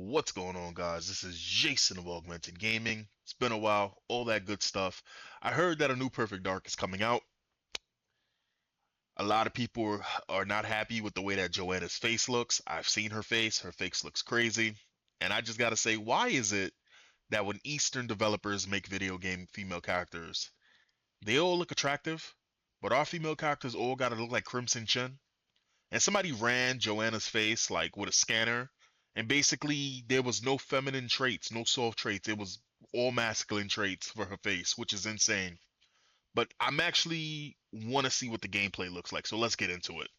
What's going on, guys? This is Jason of Augmented Gaming. It's been a while, all that good stuff. I heard that a new Perfect Dark is coming out. A lot of people are not happy with the way that Joanna's face looks. I've seen her face, her face looks crazy. And I just gotta say, why is it that when Eastern developers make video game female characters, they all look attractive, but our female characters all gotta look like Crimson Chin? And somebody ran Joanna's face like with a scanner, and basically there was no feminine traits, no soft traits. It was all masculine traits for her face, which is insane. But I'm actually want to see what the gameplay looks like, so let's get into it.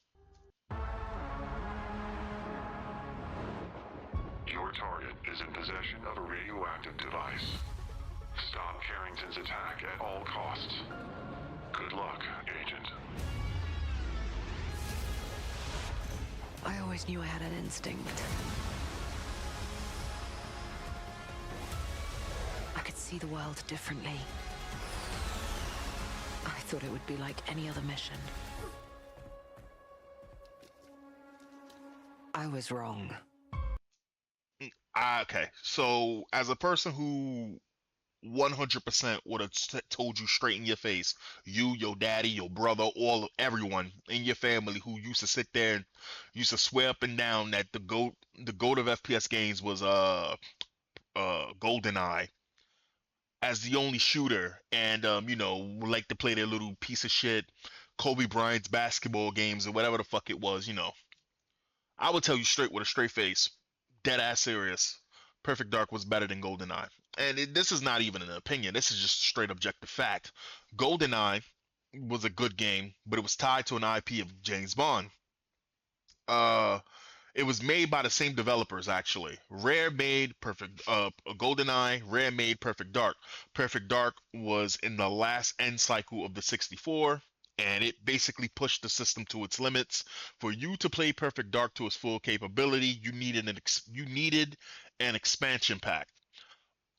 Your target is in possession of a radioactive device. Stop Carrington's attack at all costs. Good luck, Agent. I always knew I had an instinct. I could see the world differently. I thought it would be like any other mission. I was wrong. Okay, so as a person who 100% would have told you straight in your face, you, your daddy, your brother, everyone in your family who used to sit there and used to swear up and down that the goat of FPS games was GoldenEye as the only shooter, and like to play their little piece of shit Kobe Bryant's basketball games or whatever the fuck it was. I would tell you straight with a straight face, dead ass serious. Perfect Dark was better than GoldenEye. And this is not even an opinion. This is just straight objective fact. GoldenEye was a good game, but it was tied to an IP of James Bond. Uh, it was made by the same developers actually. Rare made GoldenEye. Rare made Perfect Dark. Perfect Dark was in the last end cycle of the 64. And it basically pushed the system to its limits. For you to play Perfect Dark to its full capability, you needed an expansion pack.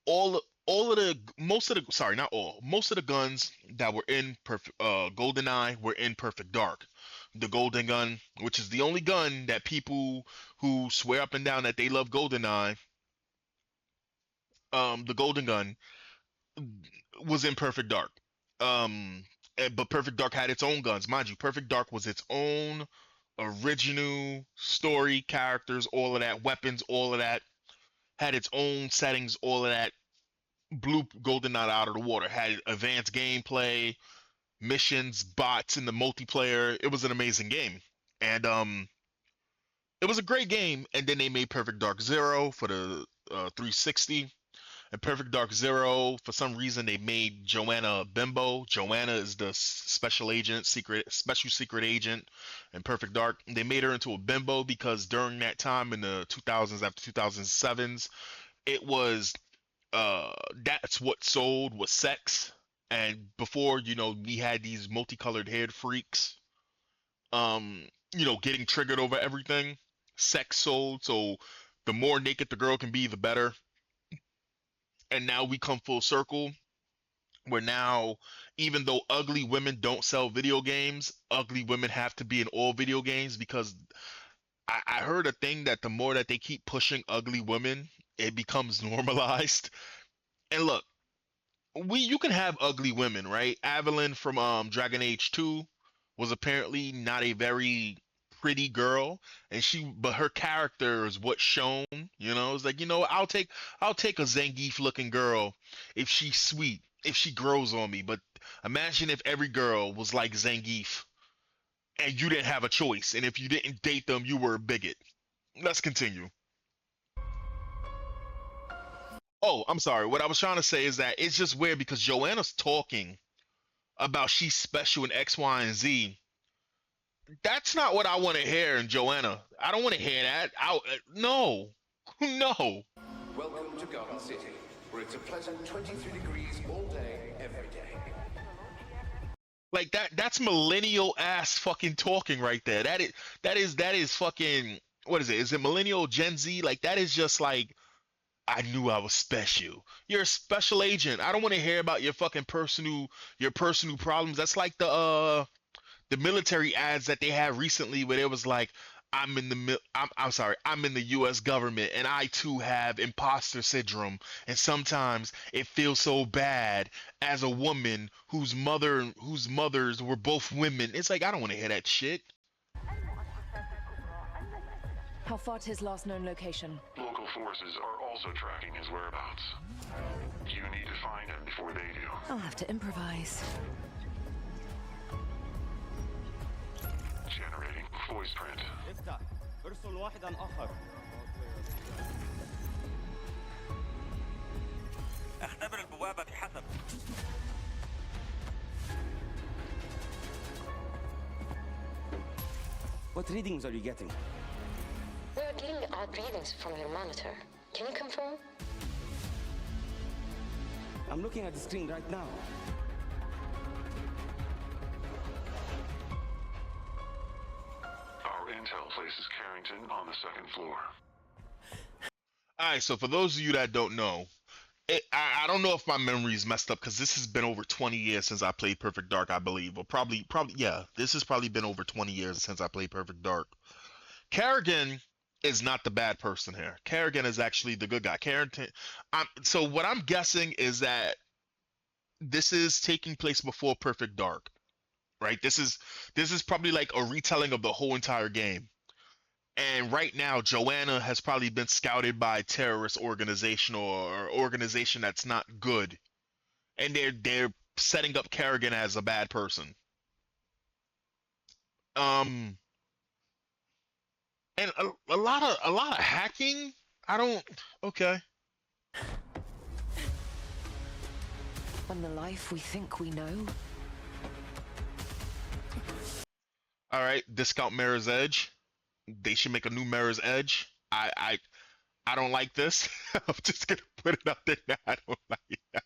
All of the most of the sorry, not all, most of the guns that were in Perfect GoldenEye were in Perfect Dark. The Golden Gun, which is the only gun that people who swear up and down that they love GoldenEye, the Golden Gun was in Perfect Dark. But Perfect Dark had its own guns, mind you. Perfect Dark was its own original story, characters, all of that, weapons, all of that, had its own settings, all of that. Blew GoldenEye out of the water. Had advanced gameplay, missions, bots in the multiplayer. It was an amazing game, and it was a great game. And then they made Perfect Dark Zero for the 360. And Perfect Dark Zero, for some reason, they made Joanna a bimbo. Joanna is the special secret agent in Perfect Dark. They made her into a bimbo because during that time in the 2000s, after 2007s, it was that's what sold was sex. And before, we had these multicolored haired freaks, getting triggered over everything. Sex sold, so the more naked the girl can be, the better. And now we come full circle where now, even though ugly women don't sell video games, ugly women have to be in all video games because I heard a thing that the more that they keep pushing ugly women, it becomes normalized. And look, you can have ugly women, right? Evelyn from Dragon Age 2 was apparently not a very pretty girl, and but her character is what's shown. It's like, I'll take a Zangief looking girl if she's sweet, if she grows on me. But imagine if every girl was like Zangief and you didn't have a choice, and if you didn't date them, you were a bigot. Let's continue. Oh, I'm sorry. What I was trying to say is that it's just weird because Joanna's talking about she's special in X, Y, and Z. That's not what I want to hear in Joanna. I don't want to hear that. No, no. Welcome to Garden City, where it's a pleasant 23 degrees all day, every day. Like that's millennial ass fucking talking right there. That is fucking, what is it? Is it millennial Gen Z? Like that is just like, I knew I was special. You're a special agent. I don't want to hear about your personal problems. That's like the military ads that they had recently where it was like, I'm sorry, I'm in the US government and I too have imposter syndrome and sometimes it feels so bad as a woman whose mothers were both women. It's like I don't want to hear that shit. How far to his last known location? Local forces are also tracking his whereabouts. You need to find him before they do. I'll have to improvise. Generating voice print. افتح ارسل واحدا آخر. اختبر البوابة بحسب. What readings are you getting? We are getting odd readings from your monitor. Can you confirm? I'm looking at the screen right now. Our intel places Carrington on the second floor. All right, so for those of you that don't know, I don't know if my memory is messed up because this has been over 20 years since I played Perfect Dark, I believe, or probably yeah, this has probably been over 20 years since I played Perfect Dark. Kerrigan is not the bad person here. Kerrigan is actually the good guy. Carrington. So what I'm guessing is that this is taking place before Perfect Dark, right? This is probably like a retelling of the whole entire game. And right now, Joanna has probably been scouted by a terrorist organization or organization that's not good, and they're setting up Kerrigan as a bad person. Um, and a lot of hacking. I don't. Okay. On the life we think we know? All right. Discount Mirror's Edge. They should make a new Mirror's Edge. I don't like this. I'm just gonna put it out there now. I don't like it.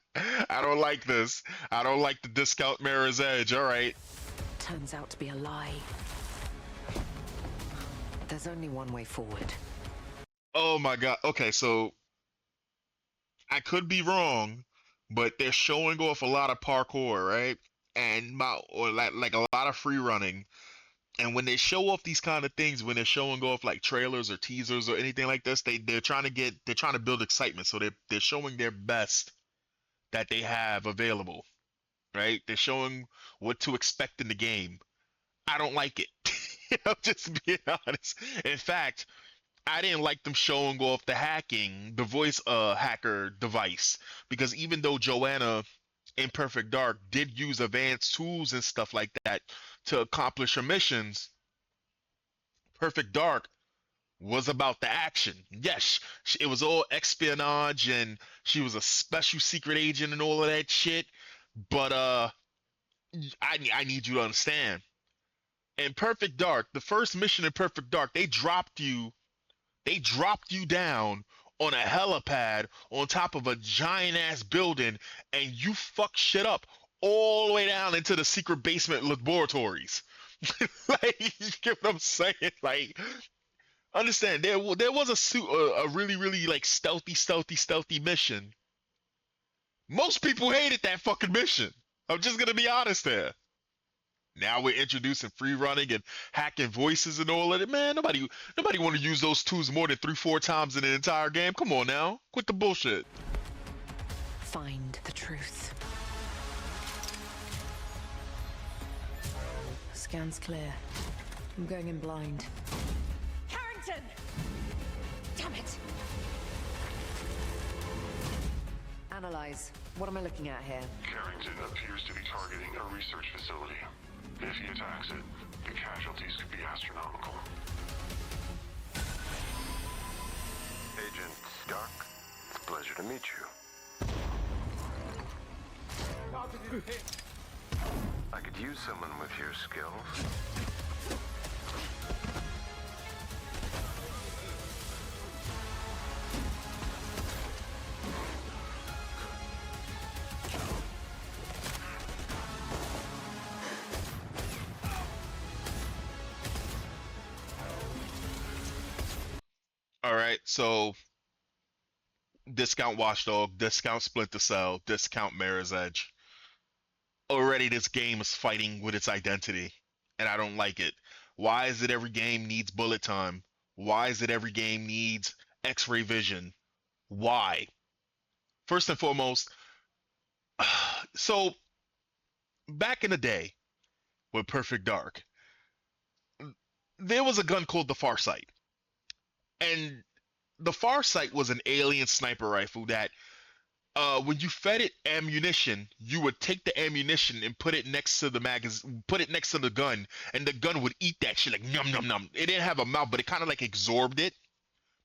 I don't like this. I don't like the discount Mirror's Edge. All right. Turns out to be a lie. There's only one way forward. Oh my God. Okay, so I could be wrong, but they're showing off a lot of parkour, right? And or like a lot of free running. And when they show off these kind of things, when they're showing off like trailers or teasers or anything like this, they're trying to build excitement. So they're showing their best that they have available, right? They're showing what to expect in the game. I don't like it. I'm just being honest. In fact, I didn't like them showing off the voice hacker device, because even though Joanna in Perfect Dark did use advanced tools and stuff like that to accomplish her missions, Perfect Dark was about the action. Yes, it was all espionage and she was a special secret agent and all of that shit. But I need you to understand. In Perfect Dark, the first mission in Perfect Dark, they dropped you down on a helipad on top of a giant ass building, and you fuck shit up all the way down into the secret basement laboratories. Like, you get what I'm saying? Like, understand, there was a really really like stealthy mission. Most people hated that fucking mission. I'm just gonna be honest there. Now we're introducing free running and hacking voices and all of it. Man, nobody want to use those tools more than 3-4 times in an entire game. Come on now, quit the bullshit. Find the truth. Scan's clear. I'm going in blind. Carrington! Damn it! Analyze. What am I looking at here? Carrington appears to be targeting a research facility. If he attacks it, the casualties could be astronomical. Agent Stark, it's a pleasure to meet you. I could use someone with your skills. All right, so discount Watchdog, discount Splinter Cell, discount Mirror's Edge. Already, this game is fighting with its identity, and I don't like it. Why is it every game needs bullet time? Why is it every game needs X-ray vision? Why? First and foremost, so back in the day with Perfect Dark, there was a gun called the Farsight. And the Farsight was an alien sniper rifle that when you fed it ammunition, you would take the ammunition and put it next to the magazine, put it next to the gun, and the gun would eat that shit like num num num. It didn't have a mouth, but it kind of like absorbed it.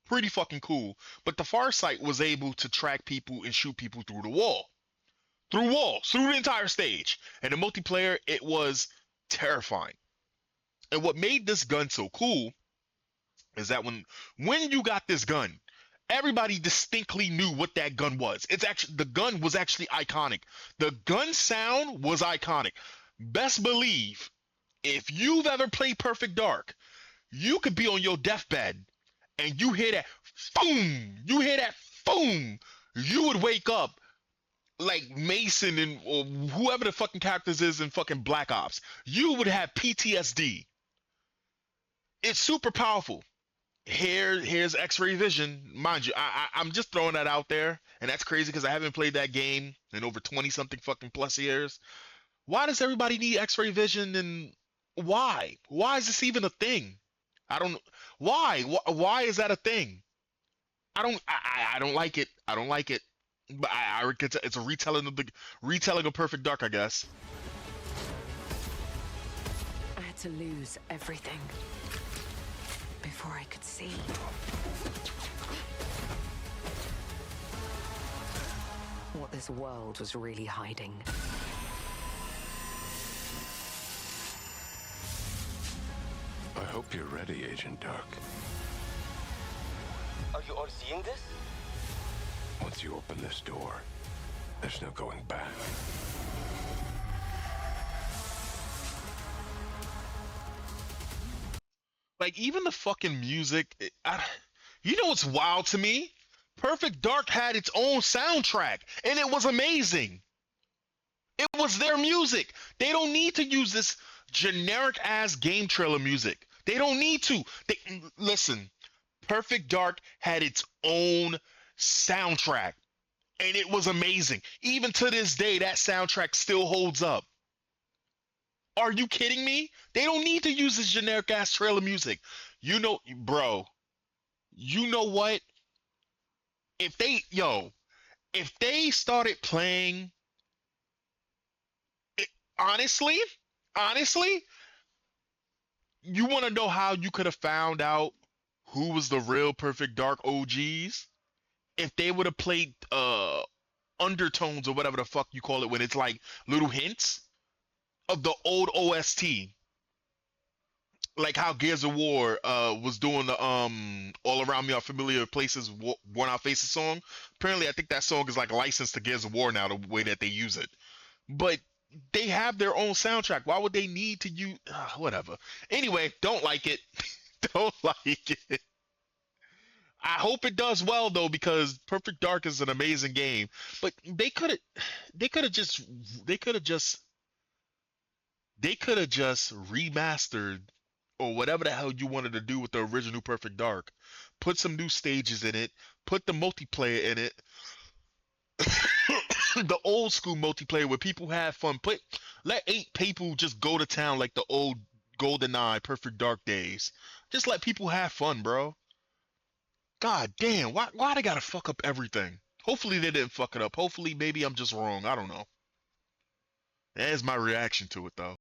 Pretty fucking cool. But the Farsight was able to track people and shoot people through the wall, through walls, through the entire stage. And the multiplayer, it was terrifying. And what made this gun so cool is that when you got this gun, everybody distinctly knew what that gun was. It's actually the gun was actually iconic. The gun sound was iconic. Best believe if you've ever played Perfect Dark, you could be on your deathbed and you hear that boom, you hear that boom, you would wake up like Mason and or whoever the fucking characters is in fucking Black Ops. You would have PTSD. It's super powerful. Here's X-ray vision, mind you. I'm just throwing that out there, and that's crazy because I haven't played that game in over 20 something fucking plus years. Why does everybody need X-ray vision, and why? Why is this even a thing? I don't. Why? Why is that a thing? I don't like it. I don't like it. But it's a retelling of Perfect Dark, I guess. I had to lose everything before I could see. What this world was really hiding. I hope you're ready, Agent Dark. Are you all seeing this? Once you open this door, there's no going back. Like even the fucking music, you know what's wild to me? Perfect Dark had its own soundtrack, and it was amazing. It was their music. They don't need to use this generic ass game trailer music. They don't need to. Listen. Perfect Dark had its own soundtrack, and it was amazing. Even to this day, that soundtrack still holds up. Are you kidding me? They don't need to use this generic ass trailer music. You know, bro, you know what? If they started playing it, honestly, you want to know how you could have found out who was the real Perfect Dark OGs? If they would have played undertones or whatever the fuck you call it when it's like little hints of the old OST, like how Gears of War was doing the All Around Me Are Familiar Places Worn Out Faces song. Apparently I think that song is like licensed to Gears of War now, the way that they use it. But they have their own soundtrack. Why would they need to use whatever? Anyway, don't like it. Don't like it. I hope it does well though, because Perfect Dark is an amazing game. But they could have just remastered or whatever the hell you wanted to do with the original Perfect Dark. Put some new stages in it. Put the multiplayer in it. The old school multiplayer where people have fun. Let 8 people just go to town like the old GoldenEye Perfect Dark days. Just let people have fun, bro. God damn, why they gotta fuck up everything? Hopefully they didn't fuck it up. Hopefully maybe I'm just wrong. I don't know. That's my reaction to it though.